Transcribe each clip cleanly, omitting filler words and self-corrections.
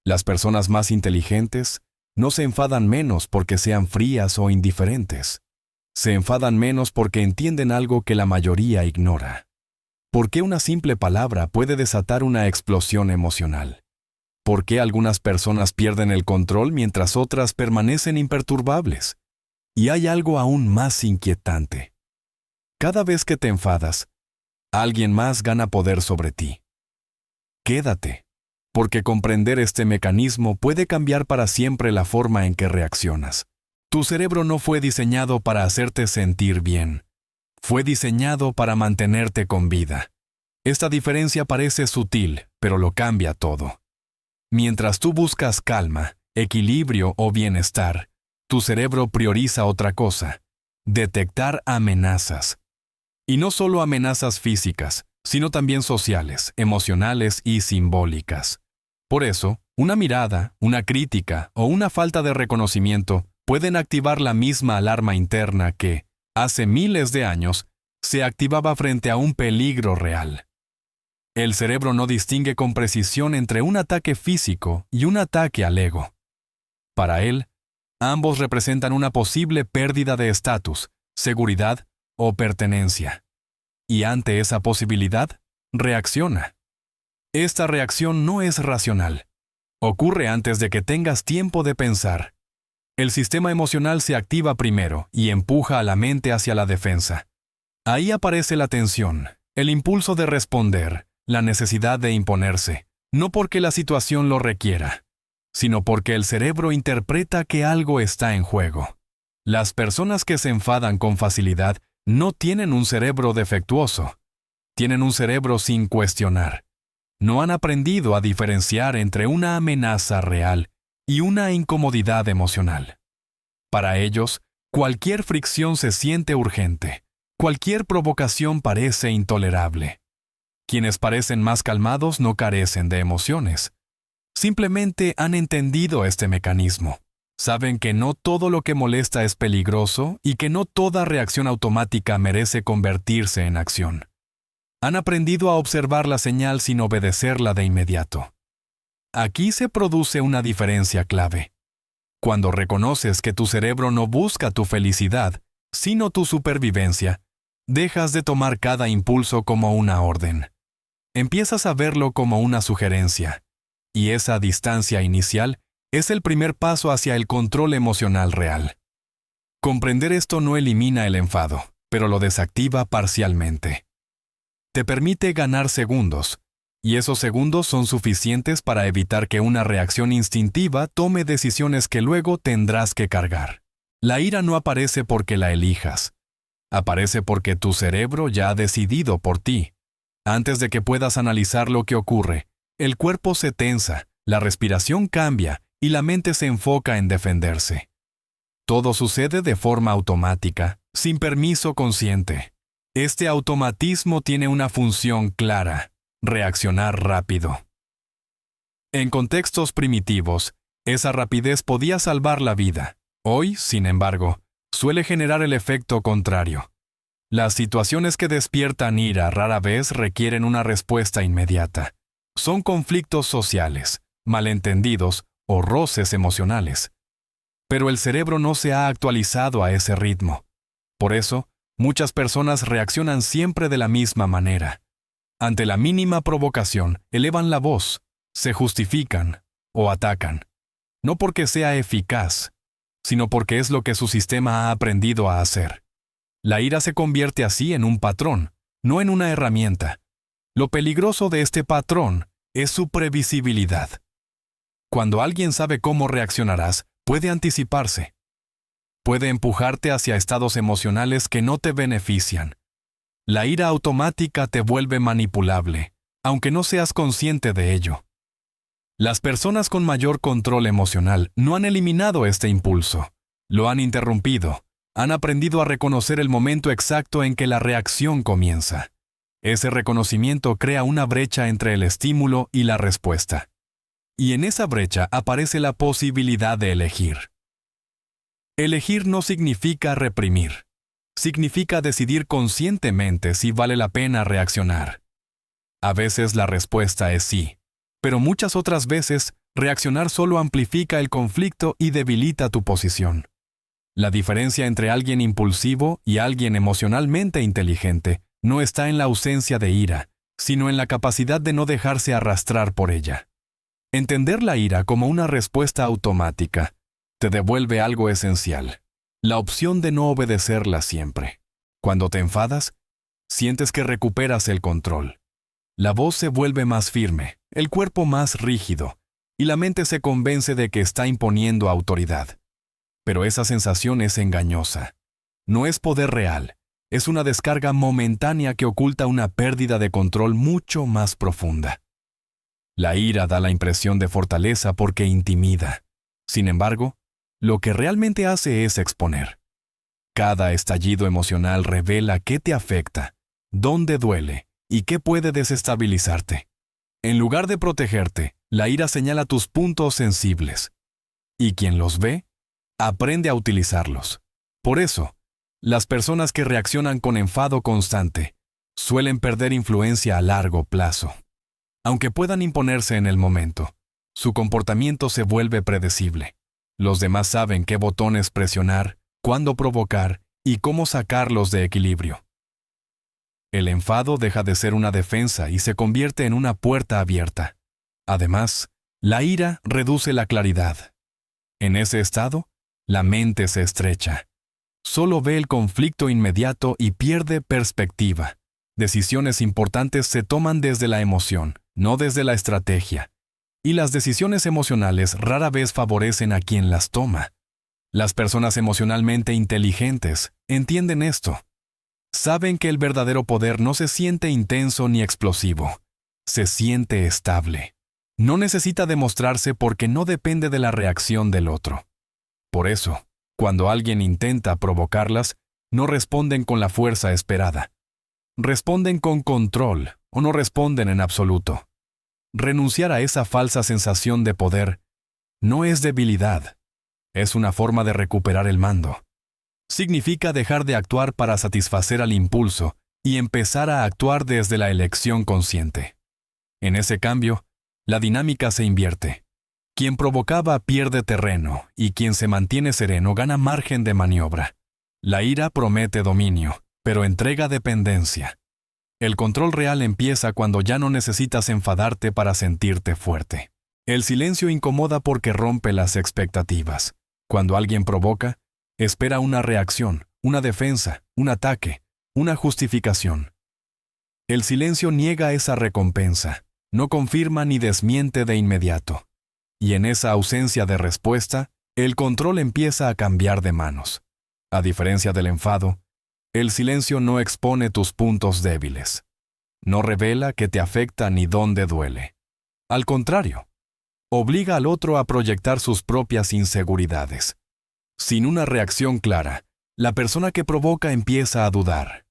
Las personas más inteligentes no se enfadan menos porque sean frías o indiferentes. Se enfadan menos porque entienden algo que la mayoría ignora. ¿Por qué una simple palabra puede desatar una explosión emocional? ¿Por qué algunas personas pierden el control mientras otras permanecen imperturbables? Y hay algo aún más inquietante. Cada vez que te enfadas, alguien más gana poder sobre ti. Quédate, porque comprender este mecanismo puede cambiar para siempre la forma en que reaccionas. Tu cerebro no fue diseñado para hacerte sentir bien. Fue diseñado para mantenerte con vida. Esta diferencia parece sutil, pero lo cambia todo. Mientras tú buscas calma, equilibrio o bienestar, tu cerebro prioriza otra cosa: detectar amenazas. Y no solo amenazas físicas, sino también sociales, emocionales y simbólicas. Por eso, una mirada, una crítica o una falta de reconocimiento pueden activar la misma alarma interna que, hace miles de años, se activaba frente a un peligro real. El cerebro no distingue con precisión entre un ataque físico y un ataque al ego. Para él, ambos representan una posible pérdida de estatus, seguridad o pertenencia. Y ante esa posibilidad, reacciona. Esta reacción no es racional. Ocurre antes de que tengas tiempo de pensar. El sistema emocional se activa primero y empuja a la mente hacia la defensa. Ahí aparece la tensión, el impulso de responder, la necesidad de imponerse, no porque la situación lo requiera, sino porque el cerebro interpreta que algo está en juego. Las personas que se enfadan con facilidad no tienen un cerebro defectuoso, tienen un cerebro sin cuestionar. No han aprendido a diferenciar entre una amenaza real y una incomodidad emocional. Para ellos, cualquier fricción se siente urgente, cualquier provocación parece intolerable. Quienes parecen más calmados no carecen de emociones. Simplemente han entendido este mecanismo. Saben que no todo lo que molesta es peligroso y que no toda reacción automática merece convertirse en acción. Han aprendido a observar la señal sin obedecerla de inmediato. Aquí se produce una diferencia clave. Cuando reconoces que tu cerebro no busca tu felicidad, sino tu supervivencia, dejas de tomar cada impulso como una orden. Empiezas a verlo como una sugerencia, y esa distancia inicial es el primer paso hacia el control emocional real. Comprender esto no elimina el enfado, pero lo desactiva parcialmente. Te permite ganar segundos, y esos segundos son suficientes para evitar que una reacción instintiva tome decisiones que luego tendrás que cargar. La ira no aparece porque la elijas. Aparece porque tu cerebro ya ha decidido por ti. Antes de que puedas analizar lo que ocurre, el cuerpo se tensa, la respiración cambia y la mente se enfoca en defenderse. Todo sucede de forma automática, sin permiso consciente. Este automatismo tiene una función clara: reaccionar rápido. En contextos primitivos, esa rapidez podía salvar la vida. Hoy, sin embargo, suele generar el efecto contrario. Las situaciones que despiertan ira rara vez requieren una respuesta inmediata. Son conflictos sociales, malentendidos o roces emocionales. Pero el cerebro no se ha actualizado a ese ritmo. Por eso, muchas personas reaccionan siempre de la misma manera. Ante la mínima provocación, elevan la voz, se justifican o atacan. No porque sea eficaz, sino porque es lo que su sistema ha aprendido a hacer. La ira se convierte así en un patrón, no en una herramienta. Lo peligroso de este patrón es su previsibilidad. Cuando alguien sabe cómo reaccionarás, puede anticiparse. Puede empujarte hacia estados emocionales que no te benefician. La ira automática te vuelve manipulable, aunque no seas consciente de ello. Las personas con mayor control emocional no han eliminado este impulso, lo han interrumpido, han aprendido a reconocer el momento exacto en que la reacción comienza. Ese reconocimiento crea una brecha entre el estímulo y la respuesta. Y en esa brecha aparece la posibilidad de elegir. Elegir no significa reprimir. Significa decidir conscientemente si vale la pena reaccionar. A veces la respuesta es sí, pero muchas otras veces Reaccionar solo amplifica el conflicto y debilita tu posición. La diferencia entre alguien impulsivo y alguien emocionalmente inteligente no está en la ausencia de ira, sino en la capacidad de no dejarse arrastrar por ella. Entender la ira como una respuesta automática te devuelve algo esencial, la opción de no obedecerla siempre. Cuando te enfadas, sientes que recuperas el control. La voz se vuelve más firme, el cuerpo más rígido, y la mente se convence de que está imponiendo autoridad. Pero esa sensación es engañosa. No es poder real, es una descarga momentánea que oculta una pérdida de control mucho más profunda. La ira da la impresión de fortaleza porque intimida. Sin embargo, lo que realmente hace es exponer. Cada estallido emocional revela qué te afecta, dónde duele y qué puede desestabilizarte. En lugar de protegerte, la ira señala tus puntos sensibles. Y quien los ve, aprende a utilizarlos. Por eso, las personas que reaccionan con enfado constante suelen perder influencia a largo plazo. Aunque puedan imponerse en el momento, su comportamiento se vuelve predecible. Los demás saben qué botones presionar, cuándo provocar y cómo sacarlos de equilibrio. El enfado deja de ser una defensa y se convierte en una puerta abierta. Además, la ira reduce la claridad. En ese estado, la mente se estrecha. Solo ve el conflicto inmediato y pierde perspectiva. Decisiones importantes se toman desde la emoción, no desde la estrategia. Y las decisiones emocionales rara vez favorecen a quien las toma. Las personas emocionalmente inteligentes entienden esto. Saben que el verdadero poder no se siente intenso ni explosivo. Se siente estable. No necesita demostrarse porque no depende de la reacción del otro. Por eso, cuando alguien intenta provocarlas, no responden con la fuerza esperada. Responden con control o no responden en absoluto. Renunciar a esa falsa sensación de poder no es debilidad, es una forma de recuperar el mando. Significa dejar de actuar para satisfacer al impulso y empezar a actuar desde la elección consciente. En ese cambio, la dinámica se invierte. Quien provocaba pierde terreno y quien se mantiene sereno gana margen de maniobra. La ira promete dominio, pero entrega dependencia. El control real empieza cuando ya no necesitas enfadarte para sentirte fuerte. El silencio incomoda porque rompe las expectativas. Cuando alguien provoca, espera una reacción, una defensa, un ataque, una justificación. El silencio niega esa recompensa, no confirma ni desmiente de inmediato. Y en esa ausencia de respuesta, el control empieza a cambiar de manos. A diferencia del enfado, el silencio no expone tus puntos débiles. No revela qué te afecta ni dónde duele. Al contrario, obliga al otro a proyectar sus propias inseguridades. Sin una reacción clara, la persona que provoca empieza a dudar.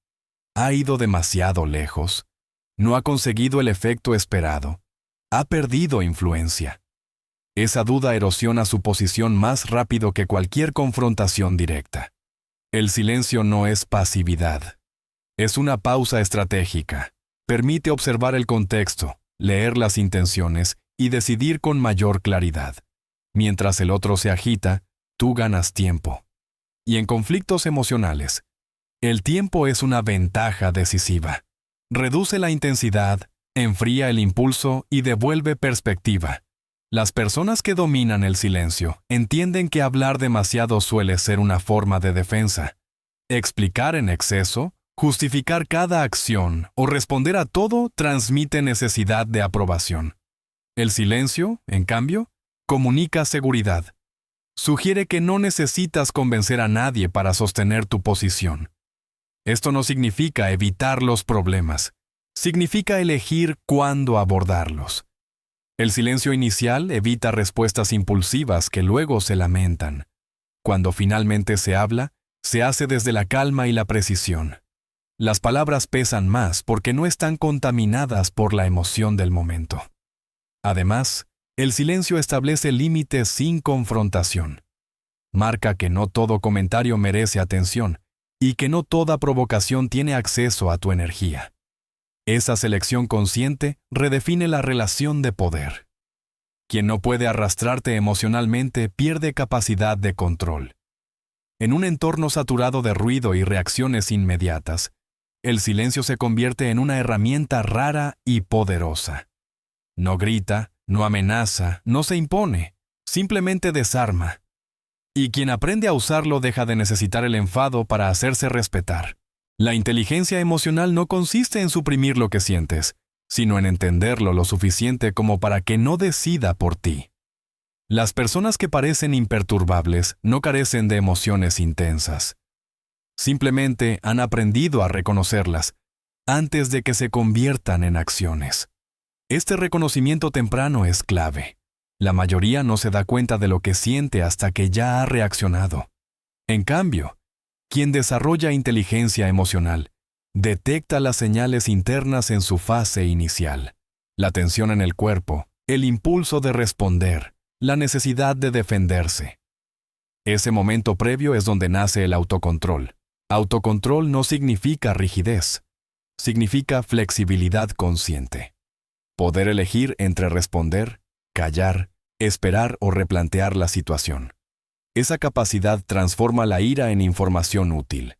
¿Ha ido demasiado lejos? ¿No ha conseguido el efecto esperado? ¿Ha perdido influencia? Esa duda erosiona su posición más rápido que cualquier confrontación directa. El silencio no es pasividad. Es una pausa estratégica. Permite observar el contexto, leer las intenciones y decidir con mayor claridad. Mientras el otro se agita, tú ganas tiempo. Y en conflictos emocionales, el tiempo es una ventaja decisiva. Reduce la intensidad, enfría el impulso y devuelve perspectiva. Las personas que dominan el silencio entienden que hablar demasiado suele ser una forma de defensa. Explicar en exceso, justificar cada acción o responder a todo transmite necesidad de aprobación. El silencio, en cambio, comunica seguridad. Sugiere que no necesitas convencer a nadie para sostener tu posición. Esto no significa evitar los problemas. Significa elegir cuándo abordarlos. El silencio inicial evita respuestas impulsivas que luego se lamentan. Cuando finalmente se habla, se hace desde la calma y la precisión. Las palabras pesan más porque no están contaminadas por la emoción del momento. Además, el silencio establece límites sin confrontación. Marca que no todo comentario merece atención y que no toda provocación tiene acceso a tu energía. Esa selección consciente redefine la relación de poder. Quien no puede arrastrarte emocionalmente pierde capacidad de control. En un entorno saturado de ruido y reacciones inmediatas, el silencio se convierte en una herramienta rara y poderosa. No grita, no amenaza, no se impone, simplemente desarma. Y quien aprende a usarlo deja de necesitar el enfado para hacerse respetar. La inteligencia emocional no consiste en suprimir lo que sientes, sino en entenderlo lo suficiente como para que no decida por ti. Las personas que parecen imperturbables no carecen de emociones intensas. Simplemente han aprendido a reconocerlas antes de que se conviertan en acciones. Este reconocimiento temprano es clave. La mayoría no se da cuenta de lo que siente hasta que ya ha reaccionado. En cambio, quien desarrolla inteligencia emocional detecta las señales internas en su fase inicial, la tensión en el cuerpo, el impulso de responder, la necesidad de defenderse. Ese momento previo es donde nace el autocontrol. Autocontrol no significa rigidez, significa flexibilidad consciente. Poder elegir entre responder, callar, esperar o replantear la situación. Esa capacidad transforma la ira en información útil.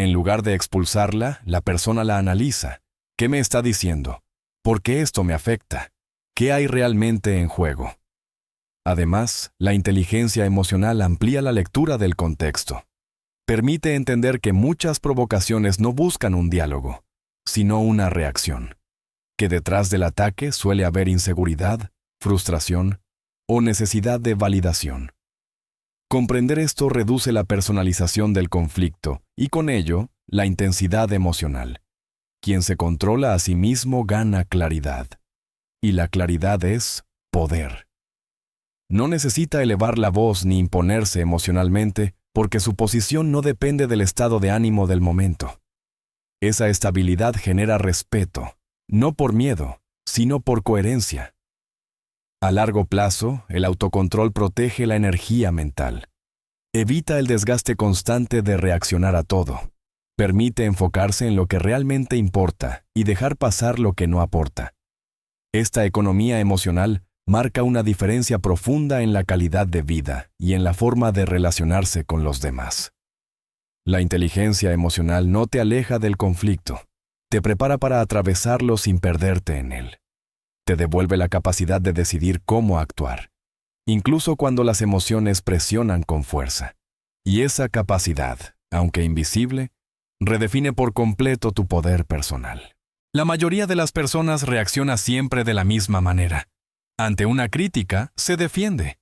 En lugar de expulsarla, la persona la analiza. ¿Qué me está diciendo? ¿Por qué esto me afecta? ¿Qué hay realmente en juego? Además, la inteligencia emocional amplía la lectura del contexto. Permite entender que muchas provocaciones no buscan un diálogo, sino una reacción. Que detrás del ataque suele haber inseguridad, frustración o necesidad de validación. Comprender esto reduce la personalización del conflicto y con ello, la intensidad emocional. Quien se controla a sí mismo gana claridad. Y la claridad es poder. No necesita elevar la voz ni imponerse emocionalmente porque su posición no depende del estado de ánimo del momento. Esa estabilidad genera respeto, no por miedo, sino por coherencia. A largo plazo, el autocontrol protege la energía mental. Evita el desgaste constante de reaccionar a todo. Permite enfocarse en lo que realmente importa y dejar pasar lo que no aporta. Esta economía emocional marca una diferencia profunda en la calidad de vida y en la forma de relacionarse con los demás. La inteligencia emocional no te aleja del conflicto, te prepara para atravesarlo sin perderte en él. Te devuelve la capacidad de decidir cómo actuar, incluso cuando las emociones presionan con fuerza. Y esa capacidad, aunque invisible, redefine por completo tu poder personal. La mayoría de las personas reacciona siempre de la misma manera. Ante una crítica, se defiende.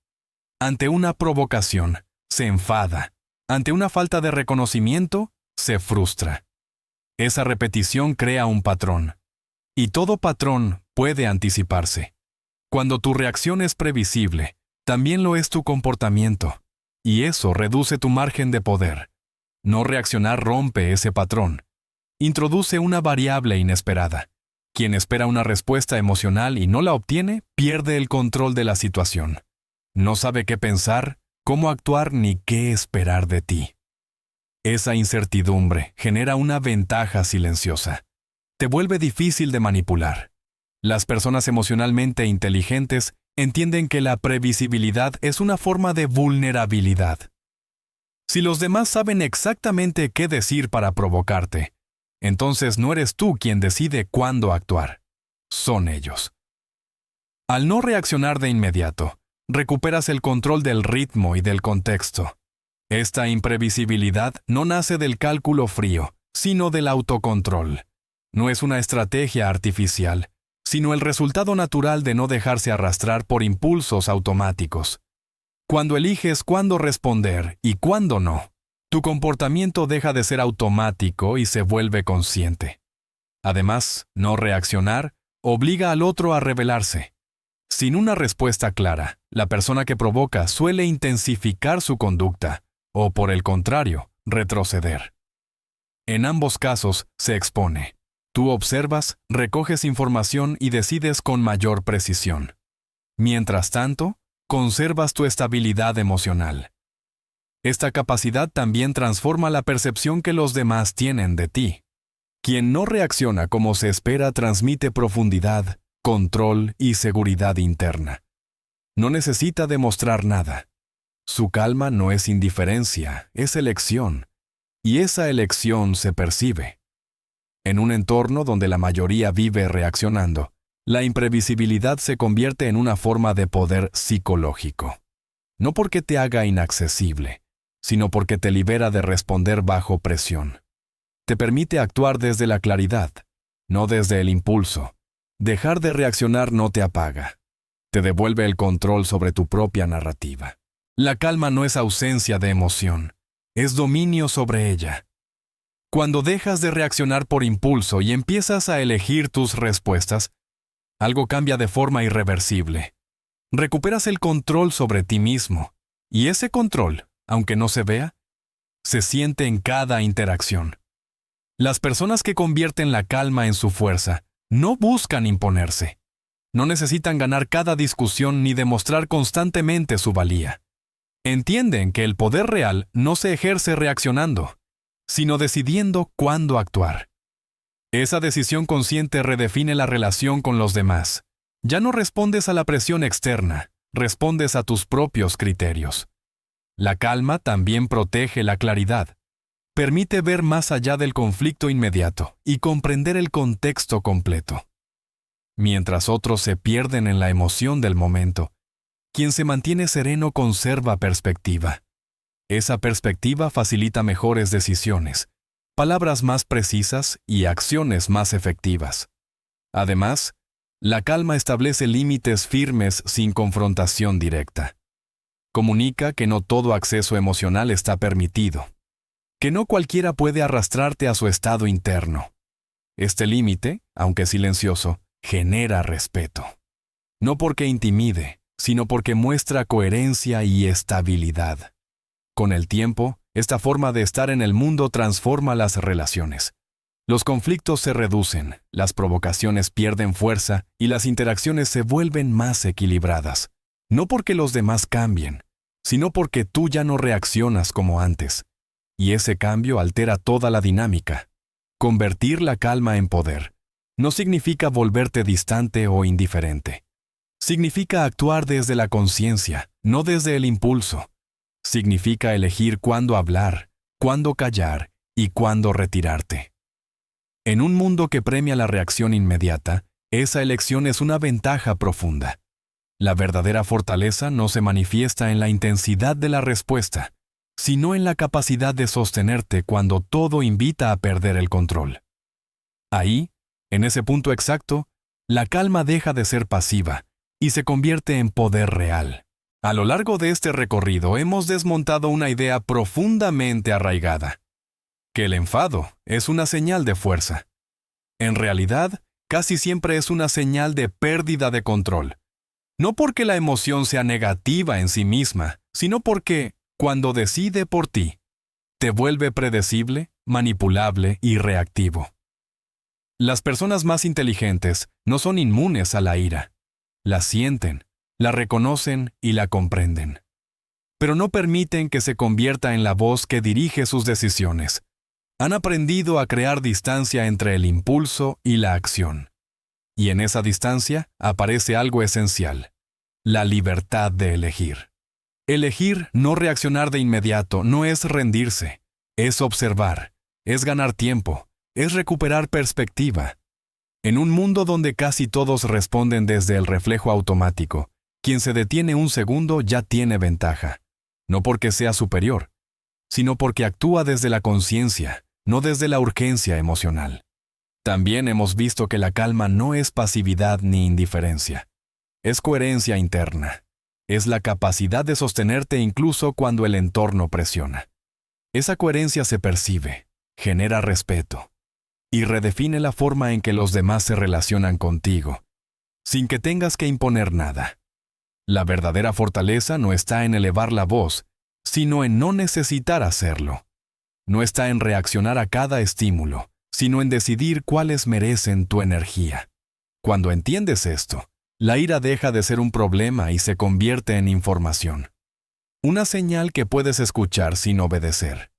Ante una provocación, se enfada. Ante una falta de reconocimiento, se frustra. Esa repetición crea un patrón. Y todo patrón puede anticiparse. Cuando tu reacción es previsible, también lo es tu comportamiento. Y eso reduce tu margen de poder. No reaccionar rompe ese patrón. Introduce una variable inesperada. Quien espera una respuesta emocional y no la obtiene, pierde el control de la situación. No sabe qué pensar, cómo actuar ni qué esperar de ti. Esa incertidumbre genera una ventaja silenciosa. Te vuelve difícil de manipular. Las personas emocionalmente inteligentes entienden que la previsibilidad es una forma de vulnerabilidad. Si los demás saben exactamente qué decir para provocarte, entonces no eres tú quien decide cuándo actuar. Son ellos. Al no reaccionar de inmediato, recuperas el control del ritmo y del contexto. Esta imprevisibilidad no nace del cálculo frío, sino del autocontrol. No es una estrategia artificial, sino el resultado natural de no dejarse arrastrar por impulsos automáticos. Cuando eliges cuándo responder y cuándo no, tu comportamiento deja de ser automático y se vuelve consciente. Además, no reaccionar obliga al otro a rebelarse. Sin una respuesta clara, la persona que provoca suele intensificar su conducta, o por el contrario, retroceder. En ambos casos, se expone. Tú observas, recoges información y decides con mayor precisión. Mientras tanto, conservas tu estabilidad emocional. Esta capacidad también transforma la percepción que los demás tienen de ti. Quien no reacciona como se espera transmite profundidad, control y seguridad interna. No necesita demostrar nada. Su calma no es indiferencia, es elección, y esa elección se percibe. En un entorno donde la mayoría vive reaccionando, la imprevisibilidad se convierte en una forma de poder psicológico. No porque te haga inaccesible, sino porque te libera de responder bajo presión. Te permite actuar desde la claridad, no desde el impulso. Dejar de reaccionar no te apaga. Te devuelve el control sobre tu propia narrativa. La calma no es ausencia de emoción, es dominio sobre ella. Cuando dejas de reaccionar por impulso y empiezas a elegir tus respuestas, algo cambia de forma irreversible. Recuperas el control sobre ti mismo, y ese control, aunque no se vea, se siente en cada interacción. Las personas que convierten la calma en su fuerza no buscan imponerse. No necesitan ganar cada discusión ni demostrar constantemente su valía. Entienden que el poder real no se ejerce reaccionando, sino decidiendo cuándo actuar. Esa decisión consciente redefine la relación con los demás. Ya no respondes a la presión externa, respondes a tus propios criterios. La calma también protege la claridad. Permite ver más allá del conflicto inmediato y comprender el contexto completo. Mientras otros se pierden en la emoción del momento, quien se mantiene sereno conserva perspectiva. Esa perspectiva facilita mejores decisiones, palabras más precisas y acciones más efectivas. Además, la calma establece límites firmes sin confrontación directa. Comunica que no todo acceso emocional está permitido, que no cualquiera puede arrastrarte a su estado interno. Este límite, aunque silencioso, genera respeto. No porque intimide, sino porque muestra coherencia y estabilidad. Con el tiempo, esta forma de estar en el mundo transforma las relaciones. Los conflictos se reducen, las provocaciones pierden fuerza y las interacciones se vuelven más equilibradas. No porque los demás cambien, sino porque tú ya no reaccionas como antes. Y ese cambio altera toda la dinámica. Convertir la calma en poder no significa volverte distante o indiferente. Significa actuar desde la conciencia, no desde el impulso. Significa elegir cuándo hablar, cuándo callar y cuándo retirarte. En un mundo que premia la reacción inmediata, esa elección es una ventaja profunda. La verdadera fortaleza no se manifiesta en la intensidad de la respuesta, sino en la capacidad de sostenerte cuando todo invita a perder el control. Ahí, en ese punto exacto, la calma deja de ser pasiva y se convierte en poder real. A lo largo de este recorrido hemos desmontado una idea profundamente arraigada, que el enfado es una señal de fuerza. En realidad, casi siempre es una señal de pérdida de control. No porque la emoción sea negativa en sí misma, sino porque, cuando decide por ti, te vuelve predecible, manipulable y reactivo. Las personas más inteligentes no son inmunes a la ira. La sienten, la reconocen y la comprenden. Pero no permiten que se convierta en la voz que dirige sus decisiones. Han aprendido a crear distancia entre el impulso y la acción. Y en esa distancia aparece algo esencial: la libertad de elegir. Elegir no reaccionar de inmediato no es rendirse, es observar, es ganar tiempo, es recuperar perspectiva. En un mundo donde casi todos responden desde el reflejo automático, quien se detiene un segundo ya tiene ventaja, no porque sea superior, sino porque actúa desde la conciencia, no desde la urgencia emocional. También hemos visto que la calma no es pasividad ni indiferencia, es coherencia interna. Es la capacidad de sostenerte incluso cuando el entorno presiona. Esa coherencia se percibe, genera respeto y redefine la forma en que los demás se relacionan contigo, sin que tengas que imponer nada. La verdadera fortaleza no está en elevar la voz, sino en no necesitar hacerlo. No está en reaccionar a cada estímulo, sino en decidir cuáles merecen tu energía. Cuando entiendes esto, la ira deja de ser un problema y se convierte en información. Una señal que puedes escuchar sin obedecer.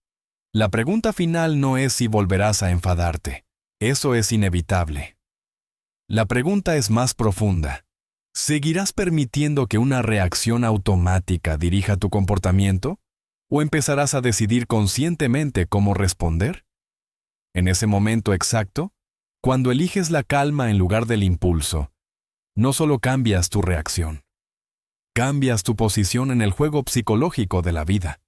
La pregunta final no es si volverás a enfadarte. Eso es inevitable. La pregunta es más profunda. ¿Seguirás permitiendo que una reacción automática dirija tu comportamiento? ¿O empezarás a decidir conscientemente cómo responder? En ese momento exacto, cuando eliges la calma en lugar del impulso, no solo cambias tu reacción, cambias tu posición en el juego psicológico de la vida.